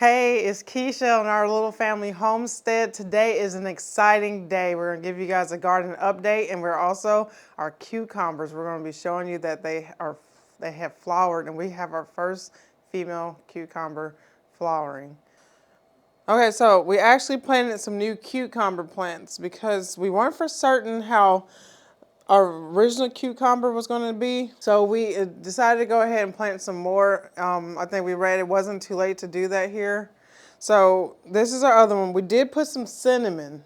Hey, it's Keisha on our little family homestead. Today is an exciting day. We're going to give you guys a garden update, and we're also our cucumbers. We're going to be showing you that they have flowered, and we have our first female cucumber flowering. Okay, so we actually planted some new cucumber plants because we weren't for certain how our original cucumber was going to be. So we decided to go ahead and plant some more. I think we read it wasn't too late to do that here. So this is our other one. We did put some cinnamon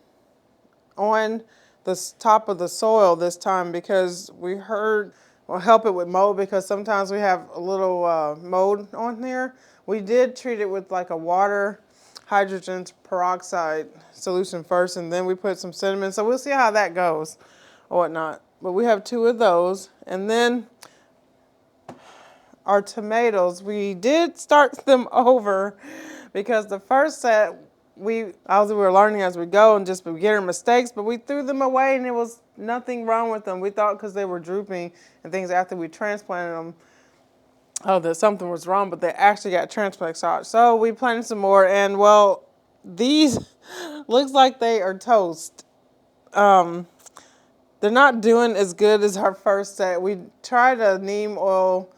on the top of the soil this time because we heard, well, help it with mold because sometimes we have a little mold on there. We did treat it with like a water hydrogen peroxide solution first, and then we put some cinnamon. So we'll see how that goes or whatnot. But we have two of those. And then our tomatoes, we did start them over because the first set, we were learning as we go and just beginner mistakes, but we threw them away and there was nothing wrong with them. We thought because they were drooping and things after we transplanted them, that something was wrong, but they actually got transplant shock. So we planted some more, and well, these looks like they are toast. They're not doing as good as our first set. We tried a neem oil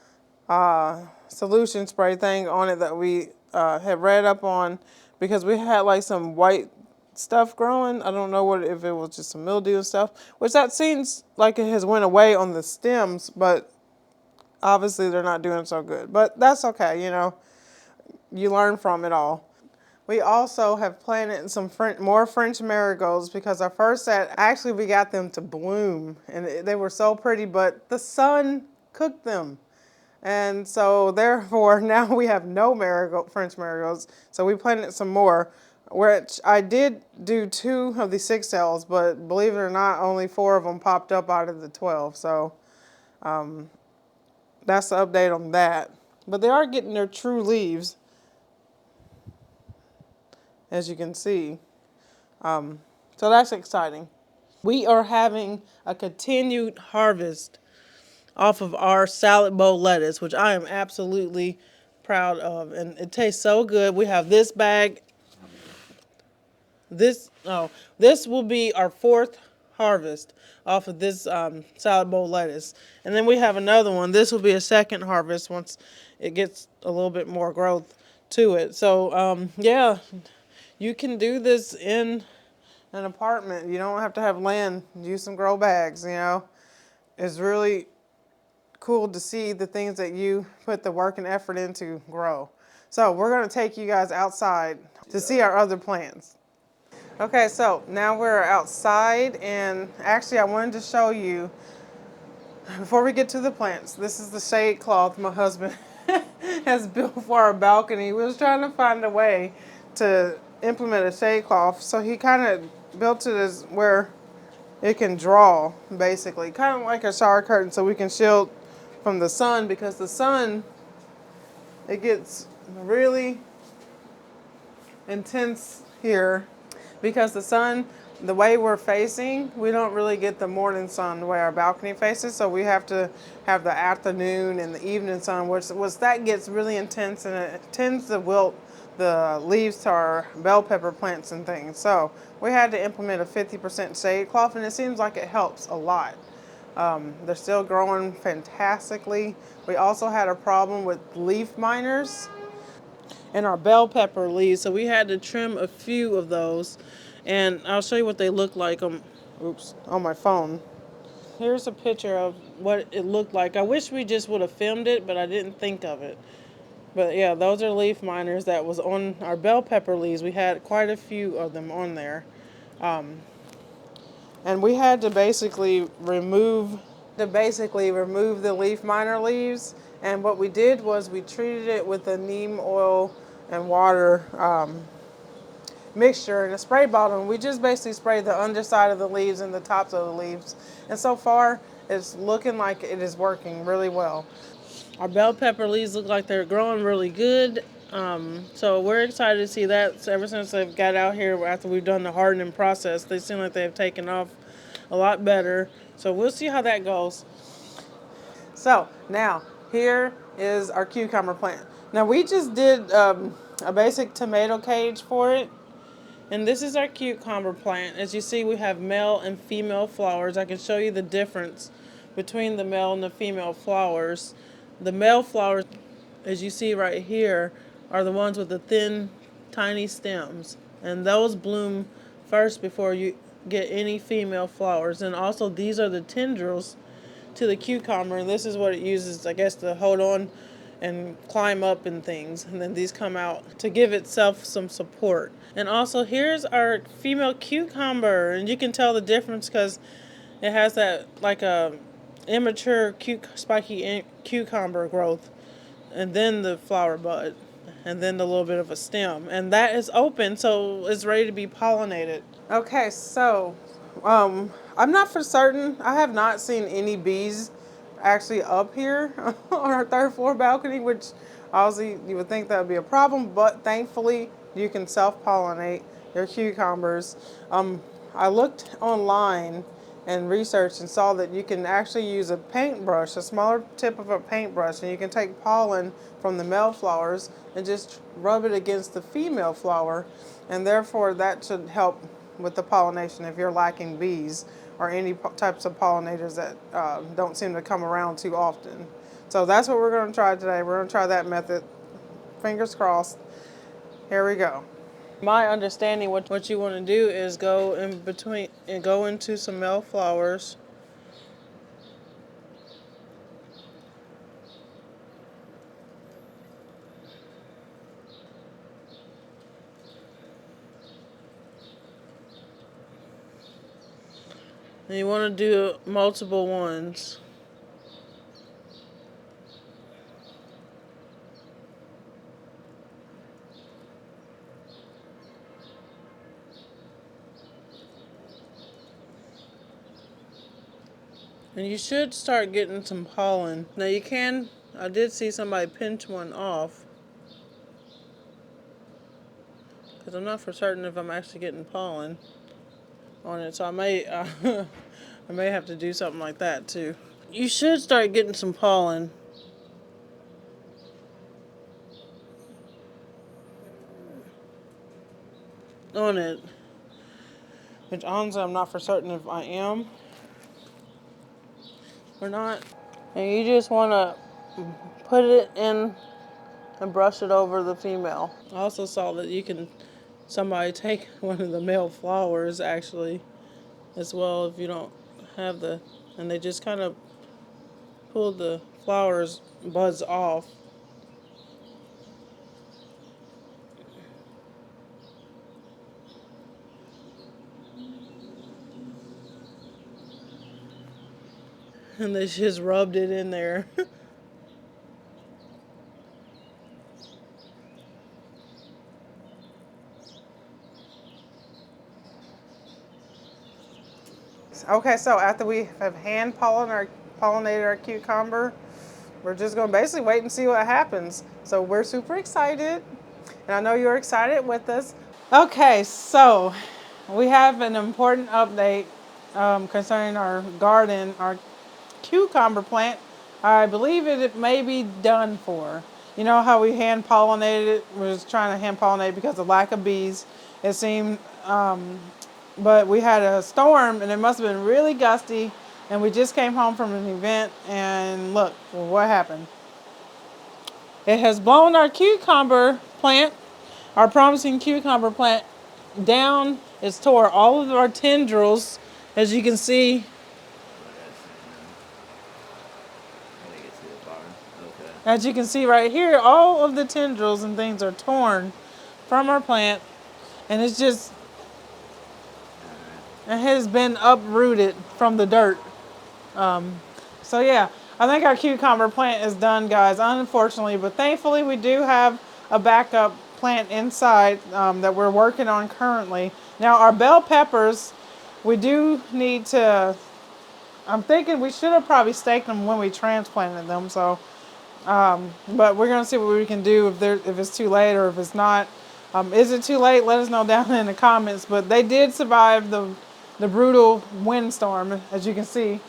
solution spray thing on it that we had read up on because we had like some white stuff growing. I don't know if it was just some mildew and stuff, which that seems like it has went away on the stems, but obviously they're not doing so good. But that's okay, you learn from it all. We also have planted some more French marigolds because our first set, actually we got them to bloom and they were so pretty, but the sun cooked them. And so therefore now we have no French marigolds. So we planted some more, which I did do 2 of the 6 cells, but believe it or not, only 4 of them popped up out of the 12. So that's the update on that. But they are getting their true leaves, as you can see. So that's exciting. We are having a continued harvest off of our salad bowl lettuce, which I am absolutely proud of. And it tastes so good. We have this bag. This will be our 4th harvest off of this salad bowl lettuce. And then we have another one. This will be a 2nd harvest once it gets a little bit more growth to it. So, yeah, you can do this in an apartment. You don't have to have land. Use some grow bags, It's really cool to see the things that you put the work and effort into grow. So we're going to take you guys outside to see our other plants. Okay, so now we're outside, and actually I wanted to show you, before we get to the plants, this is the shade cloth my husband has built for our balcony. We was trying to find a way to implement a shade cloth, so he kind of built it as where it can draw, basically, kind of like a shower curtain, so we can shield from the sun, because the sun, it gets really intense here because the sun, the way we're facing, we don't really get the morning sun the way our balcony faces, so we have to have the afternoon and the evening sun, which that gets really intense and it tends to wilt the leaves to our bell pepper plants and things. So we had to implement a 50% shade cloth, and it seems like it helps a lot. They're still growing fantastically. We also had a problem with leaf miners in our bell pepper leaves, so we had to trim a few of those. And I'll show you what they look like on my phone. Here's a picture of what it looked like. I wish we just would have filmed it, but I didn't think of it. But yeah, those are leaf miners that was on our bell pepper leaves. We had quite a few of them on there. And we had to basically remove the leaf miner leaves. And what we did was we treated it with a neem oil and water mixture in a spray bottle. And we just basically sprayed the underside of the leaves and the tops of the leaves. And so far, it's looking like it is working really well. Our bell pepper leaves look like they're growing really good. So we're excited to see that. So ever since they've got out here after we've done the hardening process, they seem like they've taken off a lot better. So we'll see how that goes. So now here is our cucumber plant. Now we just did a basic tomato cage for it. And this is our cucumber plant. As you see, we have male and female flowers. I can show you the difference between the male and the female flowers. The male flowers, as you see right here, are the ones with the thin, tiny stems. And those bloom first before you get any female flowers. And also, these are the tendrils to the cucumber. And this is what it uses, I guess, to hold on and climb up and things, and then these come out to give itself some support. And also, here's our female cucumber, and you can tell the difference because it has that like a immature spiky cucumber growth, and then the flower bud, and then the little bit of a stem, and that is open, so it's ready to be pollinated. Okay, so I'm not for certain. I have not seen any bees actually up here on our third floor balcony, which obviously you would think that would be a problem, but thankfully you can self-pollinate your cucumbers. I looked online and researched and saw that you can actually use a paintbrush, a smaller tip of a paintbrush, and you can take pollen from the male flowers and just rub it against the female flower, and therefore that should help with the pollination if you're lacking bees or any types of pollinators that don't seem to come around too often. So that's what we're going to try today. We're going to try that method. Fingers crossed. Here we go. My understanding, what you want to do is go in between and go into some male flowers. And you want to do multiple ones. And you should start getting some pollen. Now you can, I did see somebody pinch one off, because I'm not for certain if I'm actually getting pollen on it, so I may I may have to do something like that too. You should start getting some pollen. On it, which honestly I'm not for certain if I am or not. And you just want to put it in and brush it over the female. I also saw that you can, somebody take one of the male flowers actually as well if you don't have the, and they just kind of pull the flowers buds off. And they just rubbed it in there. Okay, so after we have hand pollinated our cucumber, we're just going to basically wait and see what happens. So we're super excited, and I know you're excited with us. Okay, so we have an important update concerning our garden, our cucumber plant. I believe it may be done for. You know how we hand pollinated it? We was trying to hand pollinate because of lack of bees. It seemed, but we had a storm and it must have been really gusty. And we just came home from an event and look, well, what happened? It has blown our cucumber plant, our promising cucumber plant, down. It's tore all of our tendrils, as you can see. As you can see right here, all of the tendrils and things are torn from our plant, and it's just, it has been uprooted from the dirt. So yeah, I think our cucumber plant is done, guys, unfortunately, but thankfully we do have a backup plant inside that we're working on currently. Now our bell peppers, we do need to, I'm thinking we should have probably staked them when we transplanted them, so but we're going to see what we can do if it's too late or if it's not. Is it too late? Let us know down in the comments. But they did survive the brutal windstorm, as you can see.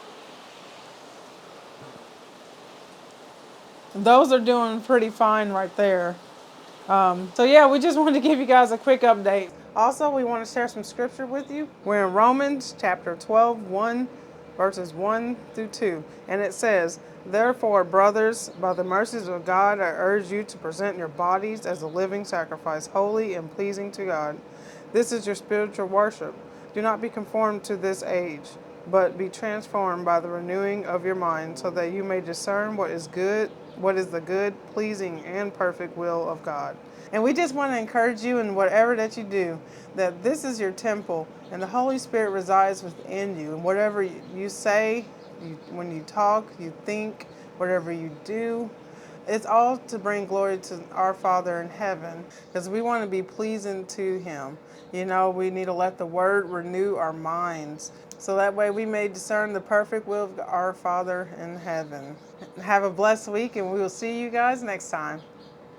Those are doing pretty fine right there. So yeah, we just wanted to give you guys a quick update. Also, we want to share some scripture with you. We're in Romans chapter 12, verses 1 through 2. And it says, "Therefore, brothers, by the mercies of God, I urge you to present your bodies as a living sacrifice, holy and pleasing to God. This is your spiritual worship. Do not be conformed to this age, but be transformed by the renewing of your mind, so that you may discern what is the good, pleasing, and perfect will of God." And we just want to encourage you in whatever that you do, that this is your temple, and the Holy Spirit resides within you. And whatever you say, when you talk, you think, whatever you do, it's all to bring glory to our Father in heaven, because we want to be pleasing to Him. You know, we need to let the Word renew our minds, so that way we may discern the perfect will of our Father in heaven. Have a blessed week, and we will see you guys next time.